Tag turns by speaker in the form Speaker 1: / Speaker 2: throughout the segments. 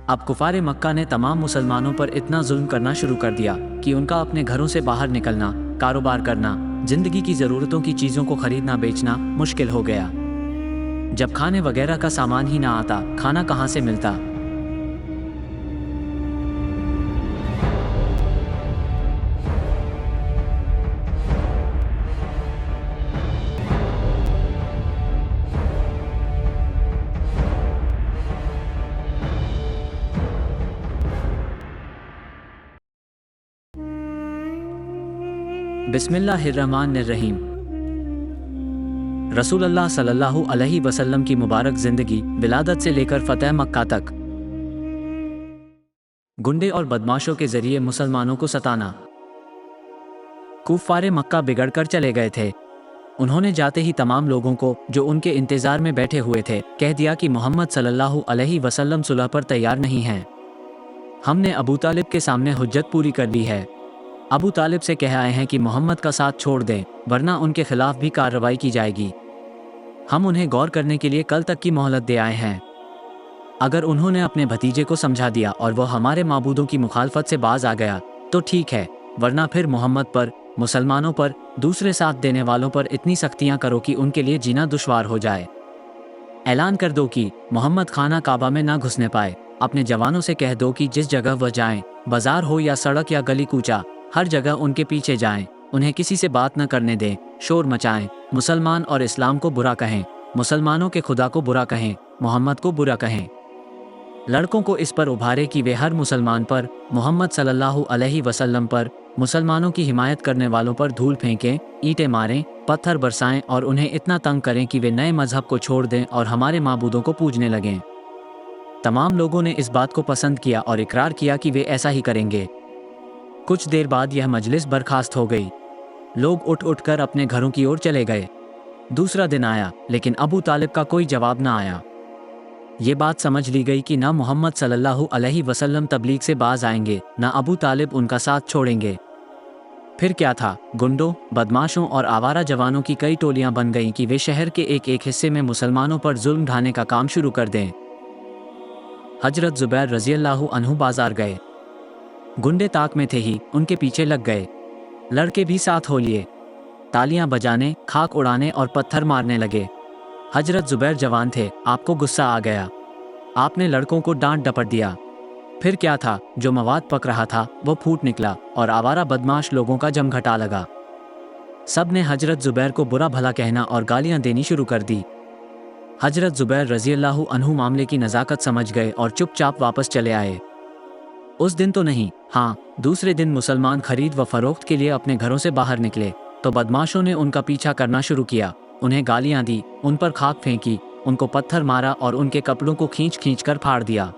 Speaker 1: अब कुफार मक्का ने तमाम मुसलमानों पर इतना जुल्म करना शुरू कर दिया कि उनका अपने घरों से बाहर निकलना, कारोबार करना, जिंदगी की ज़रूरतों की चीज़ों को खरीदना बेचना मुश्किल हो गया। जब खाने वगैरह का सामान ही ना आता, खाना कहाँ से मिलता। बिस्मिल्लाहिर्रहमानिर्रहीम। रसूलुल्लाह सल्लल्लाहु अलैहि वसल्लम की मुबारक ज़िंदगी विलादत से लेकर फ़तह मक्का तक। गुंडे और बदमाशों के ज़रिए मुसलमानों को सताना। कुफ़ार मक्का बिगड़ कर चले गए थे। उन्होंने जाते ही तमाम लोगों को जो उनके इंतज़ार में बैठे हुए थे कह दिया कि मोहम्मद सल्लल्लाहु अलैहि वसल्लम सुलह पर तैयार नहीं हैं। हमने अबू तालिब के सामने हुज्जत पूरी कर दी है। अबू तालिब से कह आए हैं कि मोहम्मद का साथ छोड़ दें, वरना उनके खिलाफ भी कार्रवाई की जाएगी। हम उन्हें गौर करने के लिए कल तक की मोहलत दे आए हैं। अगर उन्होंने अपने भतीजे को समझा दिया और वह हमारे माबूदों की मुखालफत से बाज आ गया तो ठीक है, वरना फिर मोहम्मद पर, मुसलमानों पर, दूसरे साथ देने वालों पर इतनी सख्तियां करो कि उनके लिए जीना दुश्वार हो जाए। ऐलान कर दो कि मोहम्मद खाना काबा में ना घुसने पाए। अपने जवानों से कह दो कि जिस जगह वह जाएं, बाजार हो या सड़क या गली कूचा, हर जगह उनके पीछे जाएं, उन्हें किसी से बात न करने दें, शोर मचाएं, मुसलमान और इस्लाम को बुरा कहें, मुसलमानों के खुदा को बुरा कहें, मोहम्मद को बुरा कहें। लड़कों को इस पर उभारे कि वे हर मुसलमान पर, मोहम्मद सल्लल्लाहु अलैहि वसल्लम पर, मुसलमानों की हिमायत करने वालों पर धूल फेंकें, ईंटें मारें, पत्थर बरसाएं और उन्हें इतना तंग करें कि वे नए मजहब को छोड़ दें और हमारे माबूदों को पूजने लगें। तमाम लोगों ने इस बात को पसंद किया और इकरार किया कि वे ऐसा ही करेंगे। कुछ देर बाद यह मजलिस बर्खास्त हो गई। लोग उठ उठ कर अपने घरों की ओर चले गए। दूसरा दिन आया, लेकिन अबू तालिब का कोई जवाब न आया। ये बात समझ ली गई कि ना मोहम्मद सल्लल्लाहु अलैहि वसल्लम तबलीग से बाज आएंगे, ना अबू तालिब उनका साथ छोड़ेंगे। फिर क्या था, गुंडों, बदमाशों और आवारा जवानों की कई टोलियां बन गईं कि वे शहर के एक एक हिस्से में मुसलमानों पर जुल्म ढाने का काम शुरू कर दें। हजरत जुबैर रज़ियल्लाहु अन्हु बाजार गए। गुंडे ताक में थे ही उनके पीछे लग गए। लड़के भी साथ हो लिए। तालियां बजाने, खाक उड़ाने और पत्थर मारने लगे। हजरत जुबैर जवान थे, आपको गुस्सा आ गया। आपने लड़कों को डांट डपट दिया। फिर क्या था, जो मवाद पक रहा था वो फूट निकला और आवारा बदमाश लोगों का जमघटा लगा। सब ने हजरत जुबैर को बुरा भला कहना और गालियां देनी शुरू कर दी। हजरत जुबैर रज़ियल्लाहु अन्हु मामले की नज़ाकत समझ गए और चुपचाप वापस चले आए। उस दिन तो नहीं, हाँ, दूसरे दिन मुसलमान खरीद व फरोख्त के लिए अपने घरों से बाहर निकले तो बदमाशों ने उनका पीछा करना शुरू किया। उन्हें गालियां दी, उन पर खाक फेंकी, उनको पत्थर मारा और उनके कपड़ों को खींच खींच कर फाड़ दिया।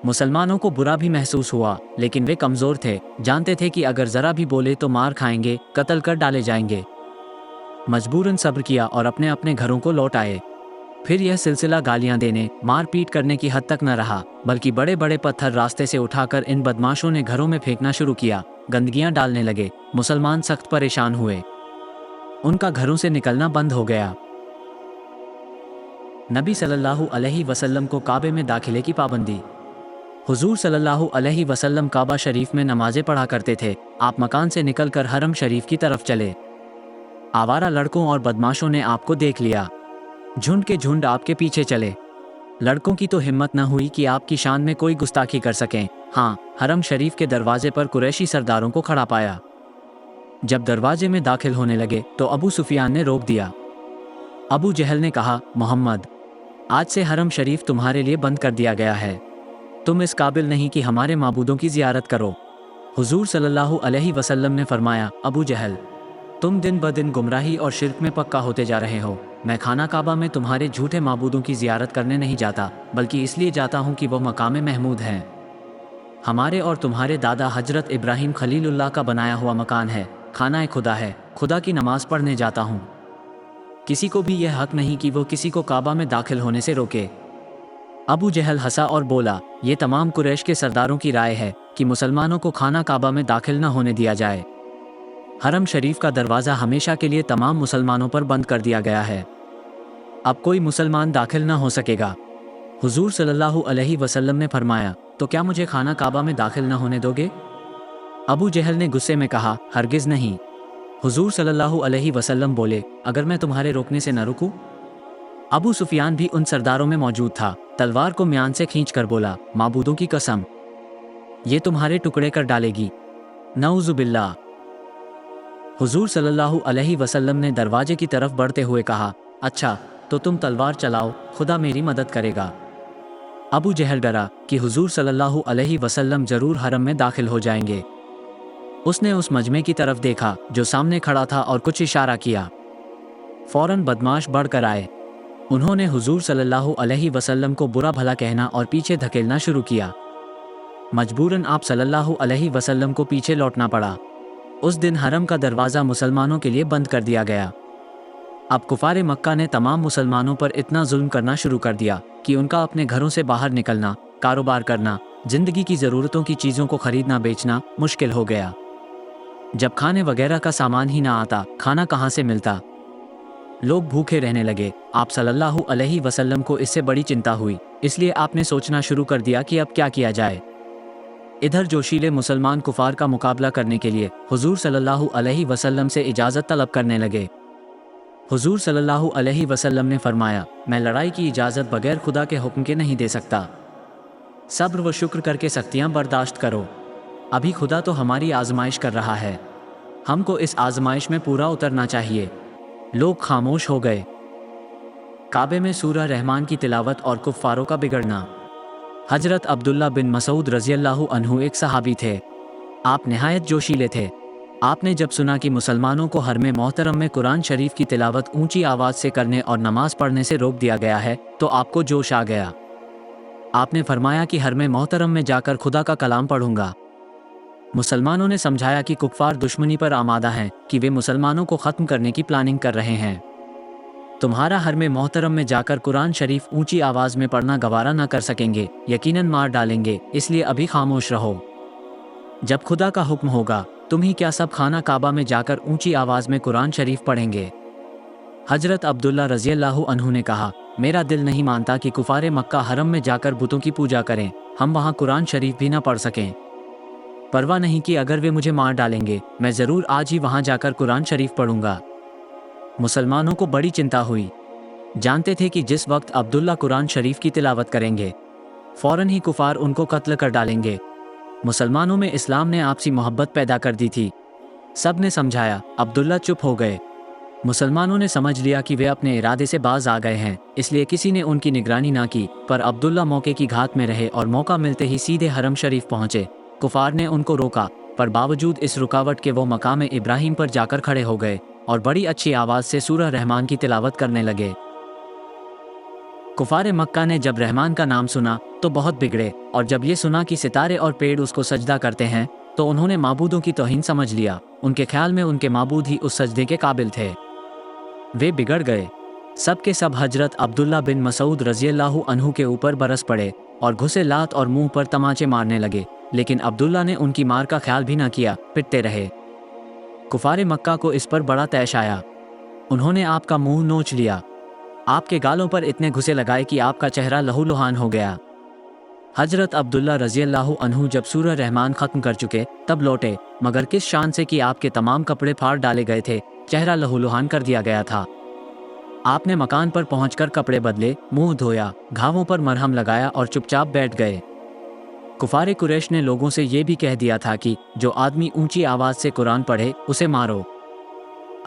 Speaker 1: मुसलमानों को बुरा भी महसूस हुआ, लेकिन वे कमज़ोर थे, जानते थे कि अगर ज़रा भी बोले तो मार खाएंगे, कत्ल कर डाले जाएंगे। मजबूरन सब्र किया और अपने अपने घरों को लौट आए। फिर यह सिलसिला गालियां देने, मार पीट करने की हद तक न रहा, बल्कि बड़े बड़े पत्थर रास्ते से उठाकर इन बदमाशों ने घरों में फेंकना शुरू किया। गंदगियां डालने लगे। मुसलमान सख्त परेशान हुए। उनका घरों से निकलना बंद हो गया। नबी सल्लल्लाहु अलैहि वसल्लम को काबे में दाखिले की पाबंदी। हुजूर सल्लल्लाहु अलैहि वसल्लम काबा शरीफ में नमाजें पढ़ा करते थे। आप मकान से निकलकर हरम शरीफ की तरफ चले। आवारा लड़कों और बदमाशों ने आपको देख लिया। झुंड के झुंड आपके पीछे चले। लड़कों की तो हिम्मत न हुई कि आपकी शान में कोई गुस्ताखी कर सकें। हाँ, हरम शरीफ के दरवाजे पर कुरैशी सरदारों को खड़ा पाया। जब दरवाजे में दाखिल होने लगे तो अबू सुफियान ने रोक दिया। अबू जहल ने कहा, मोहम्मद, आज से हरम शरीफ तुम्हारे लिए बंद कर दिया गया है। तुम इस काबिल नहीं कि हमारे माबूदों की ज़ियारत करो। हुजूर सल्लल्लाहु अलैहि वसल्लम ने फरमाया, अबू जहल, तुम दिन ब दिन गुमराही और शिर्क में पक्का होते जा रहे हो। मैं खाना काबा में तुम्हारे झूठे माबूदों की ज़ियारत करने नहीं जाता, बल्कि इसलिए जाता हूँ कि वह मकाम महमूद हैं। हमारे और तुम्हारे दादा हजरत इब्राहिम खलीलुल्लाह का बनाया हुआ मकान है, खाना खुदा है। खुदा की नमाज पढ़ने जाता हूँ। किसी को भी यह हक नहीं कि वो किसी को काबा में दाखिल होने से रोके। अबू जहल हंसा और बोला, ये तमाम कुरैश के सरदारों की राय है कि मुसलमानों को खाना काबा में दाखिल न होने दिया जाए। हरम शरीफ का दरवाज़ा हमेशा के लिए तमाम मुसलमानों पर बंद कर दिया गया है। अब कोई मुसलमान दाखिल न हो सकेगा। हुजूर सल्लल्लाहु अलैहि वसल्लम ने फरमाया, तो क्या मुझे खाना काबा में दाखिल न होने दोगे? अबू जहल ने गुस्से में कहा, हरगिज़ नहीं। हुजूर सल्लल्लाहु अलैहि वसल्लम बोले, अगर मैं तुम्हारे रोकने से न रुकूं? अबू सुफियान भी उन सरदारों में मौजूद था। तलवार को म्यान से खींचकर बोला, माबूदों की कसम, ये तुम्हारे टुकड़े कर डालेगी। नऊज़ु बिल्लाह। हुजूर सल्लल्लाहु अलैहि वसल्लम ने दरवाजे की तरफ बढ़ते हुए कहा, अच्छा तो तुम तलवार चलाओ, खुदा मेरी मदद करेगा। अबू जहल डरा कि हुजूर सल्लल्लाहु अलैहि वसल्लम जरूर हरम में दाखिल हो जाएंगे। उसने उस मजमे की तरफ देखा जो सामने खड़ा था और कुछ इशारा किया। फौरन बदमाश बढ़कर आए। उन्होंने हुजूर सल्लल्लाहु अलैहि वसल्लम को बुरा भला कहना और पीछे धकेलना शुरू किया। मजबूरन आप सल्लल्लाहु अलैहि वसल्लम को पीछे लौटना पड़ा। उस दिन हरम का दरवाज़ा मुसलमानों के लिए बंद कर दिया गया। अब कुफारे मक्का ने तमाम मुसलमानों पर इतना जुल्म करना शुरू कर दिया कि उनका अपने घरों से बाहर निकलना, कारोबार करना, जिंदगी की ज़रूरतों की चीज़ों को खरीदना बेचना मुश्किल हो गया। जब खाने वगैरह का सामान ही ना आता, खाना कहाँ से मिलता? लोग भूखे रहने लगे। आप सल्लल्लाहु अलैहि वसल्लम को इससे बड़ी चिंता हुई, इसलिए आपने सोचना शुरू कर दिया कि अब क्या किया जाए। इधर जोशीले मुसलमान कुफार का मुकाबला करने के लिए हुजूर सल्लल्लाहु अलैहि वसल्लम से इजाज़त तलब करने लगे। हुजूर सल्लल्लाहु अलैहि वसल्लम ने फरमाया, मैं लड़ाई की इजाज़त बगैर खुदा के हुक्म के नहीं दे सकता। सब्र व शुक्र करके सख्तियाँ बर्दाश्त करो। अभी खुदा तो हमारी आजमाइश कर रहा है, हमको इस आजमाइश में पूरा उतरना चाहिए। लोग खामोश हो गए। काबे में सूरह रहमान की तिलावत और कुफ्फारों का बिगड़ना। हजरत अब्दुल्ला बिन मसूद रज़ियल्लाहु अन्हु एक सहाबी थे। आप नहायत जोशीले थे। आपने जब सुना कि मुसलमानों को हरम मोहतरम में कुरान शरीफ की तिलावत ऊंची आवाज़ से करने और नमाज पढ़ने से रोक दिया गया है तो आपको जोश आ गया। आपने फरमाया कि हरम मोहतरम में जाकर खुदा का कलाम पढ़ूंगा। मुसलमानों ने समझाया कि कुफ्फार दुश्मनी पर आमादा हैं, कि वे मुसलमानों को ख़त्म करने की प्लानिंग कर रहे हैं। तुम्हारा हरम मोहतरम में जाकर कुरान शरीफ ऊंची आवाज़ में पढ़ना गवारा न कर सकेंगे, यकीनन मार डालेंगे, इसलिए अभी खामोश रहो। जब खुदा का हुक्म होगा तुम ही क्या सब खाना काबा में जाकर ऊंची आवाज़ में कुरान शरीफ पढ़ेंगे। हजरत अब्दुल्ला रज़ियल्लाहु अन्हु ने कहा, मेरा दिल नहीं मानता कि कुफारे मक्का हरम में जाकर बुतों की पूजा करें, हम वहाँ कुरान शरीफ भी न पढ़ सकें। परवाह नहीं कि अगर वे मुझे मार डालेंगे, मैं ज़रूर आज ही वहाँ जाकर कुरान शरीफ पढ़ूंगा। मुसलमानों को बड़ी चिंता हुई। जानते थे कि जिस वक्त अब्दुल्ला कुरान शरीफ की तिलावत करेंगे फ़ौरन ही कुफार उनको कत्ल कर डालेंगे। मुसलमानों में इस्लाम ने आपसी मोहब्बत पैदा कर दी थी। सब ने समझाया, अब्दुल्ला चुप हो गए। मुसलमानों ने समझ लिया कि वे अपने इरादे से बाज आ गए हैं, इसलिए किसी ने उनकी निगरानी ना की, पर अब्दुल्ला मौके की घात में रहे और मौका मिलते ही सीधे हरम शरीफ पहुँचे। कुफार ने उनको रोका, पर बावजूद इस रुकावट के वो मकाम इब्राहिम पर जाकर खड़े हो गए और बड़ी अच्छी आवाज़ से सूरह रहमान की तिलावत करने लगे। कुफारे मक्का ने जब रहमान का नाम सुना तो बहुत बिगड़े, और जब ये सुना कि सितारे और पेड़ उसको सजदा करते हैं तो उन्होंने माबूदों की तौहीन समझ लिया। उनके ख्याल में उनके माबूद ही उस सजदे के काबिल थे। वे बिगड़ गए। सब के सब हजरत अब्दुल्ला बिन मसूद रज़ियल्लाहु अन्हु के ऊपर बरस पड़े और घुसे लात और मुंह पर तमाचे मारने लगे, लेकिन अब्दुल्ला ने उनकी मार का ख्याल भी न किया, पिटते रहे। कुफारे मक्का को इस पर बड़ा तैश आया। उन्होंने आपका मुंह नोच लिया, आपके गालों पर इतने घुसे लगाए कि आपका चेहरा लहूलुहान हो गया। हजरत अब्दुल्ला रज़ियल्लाहु अन्हु जब सूरह रहमान ख़त्म कर चुके तब लौटे, मगर किस शान से कि आपके तमाम कपड़े फाड़ डाले गए थे, चेहरा लहूलुहान कर दिया गया था। आपने मकान पर पहुंचकर कपड़े बदले, मुंह धोया, घावों पर मरहम लगाया और चुपचाप बैठ गए। कुफारे कुरैश ने लोगों से ये भी कह दिया था कि जो आदमी ऊंची आवाज़ से कुरान पढ़े उसे मारो।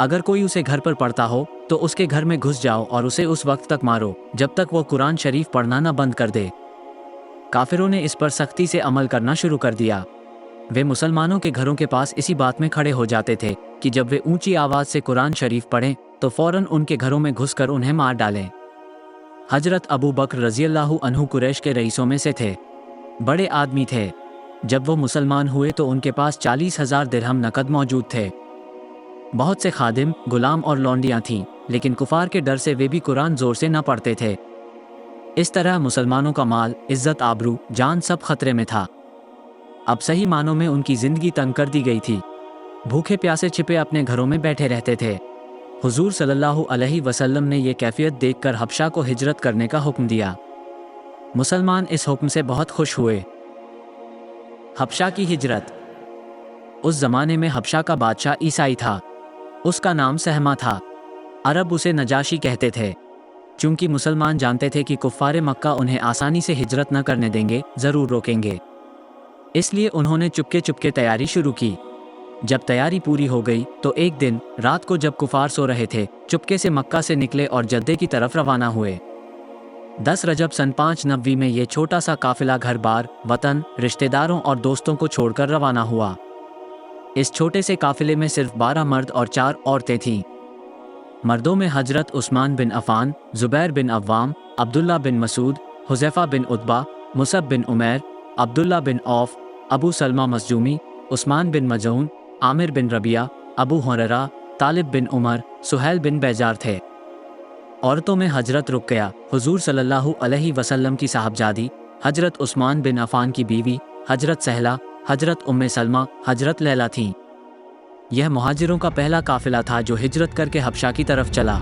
Speaker 1: अगर कोई उसे घर पर पढ़ता हो तो उसके घर में घुस जाओ और उसे उस वक्त तक मारो जब तक वो कुरान शरीफ पढ़ना न बंद कर दे। काफिरों ने इस पर सख्ती से अमल करना शुरू कर दिया। वे मुसलमानों के घरों के पास इसी बात में खड़े हो जाते थे कि जब वे ऊंची आवाज़ से कुरान शरीफ पढ़ें तो फ़ौरन उनके घरों में घुसकर उन्हें मार डालें। हजरत अबू बकर रज़ियल्लाहु अन्हु कुरैश के रईसों में से थे। बड़े आदमी थे। जब वो मुसलमान हुए तो उनके पास 40,000 दिरहम नकद मौजूद थे। बहुत से खादिम, गुलाम और लौंडियाँ थीं, लेकिन कुफार के डर से वे भी कुरान ज़ोर से न पढ़ते थे। इस तरह मुसलमानों का माल, इज़्ज़त, आबरू, जान सब खतरे में था। अब सही मानों में उनकी ज़िंदगी तंग कर दी गई थी। भूखे प्यासे छिपे अपने घरों में बैठे रहते थे। हुजूर सल्लल्लाहु अलैहि वसल्लम ने ये कैफियत देखकर हबशा को हिजरत करने का हुक्म दिया। मुसलमान इस हुक्म से बहुत खुश हुए। हबशा की हिजरत। उस जमाने में हबशा का बादशाह ईसाई था। उसका नाम सहमा था। अरब उसे नजाशी कहते थे। चूंकि मुसलमान जानते थे कि कुफ्फारे मक्का उन्हें आसानी से हिजरत न करने देंगे, जरूर रोकेंगे, इसलिए उन्होंने चुपके चुपके तैयारी शुरू की। जब तैयारी पूरी हो गई तो एक दिन रात को जब कुफार सो रहे थे, चुपके से मक्का से निकले और जद्दे की तरफ रवाना हुए। 10 रजब सन 590 में ये छोटा सा काफिला घर बार, वतन, रिश्तेदारों और दोस्तों को छोड़कर रवाना हुआ। इस छोटे से काफिले में सिर्फ 12 मर्द और 4 औरतें थीं। मर्दों में हजरत उस्मान बिन अफ़ान, ज़ुबैर बिन अव्वाम, अब्दुल्ला बिन मसूद, हुज़ैफ़ा बिन उतबा, मुसब बिन उमैर, अब्दुल्ला बिन औफ, अबू सलमा मखज़ूमी, उस्मान बिन मजऊन, आमिर बिन रबिया, अबू हुरैरा, तालिब बिन उमर, सुहैल बिन बैजार थे। औरतों में हजरत रुक़या, हुज़ूर सल्लल्लाहु अलैहि वसल्लम की साहबजादी, हजरत उस्मान बिन अफ़ान की बीवी, हजरत सहला, हजरत उम्मे सलमा, हजरत लैला थीं। यह मुहाजिरों का पहला काफिला था जो हिजरत करके हबशा की तरफ चला।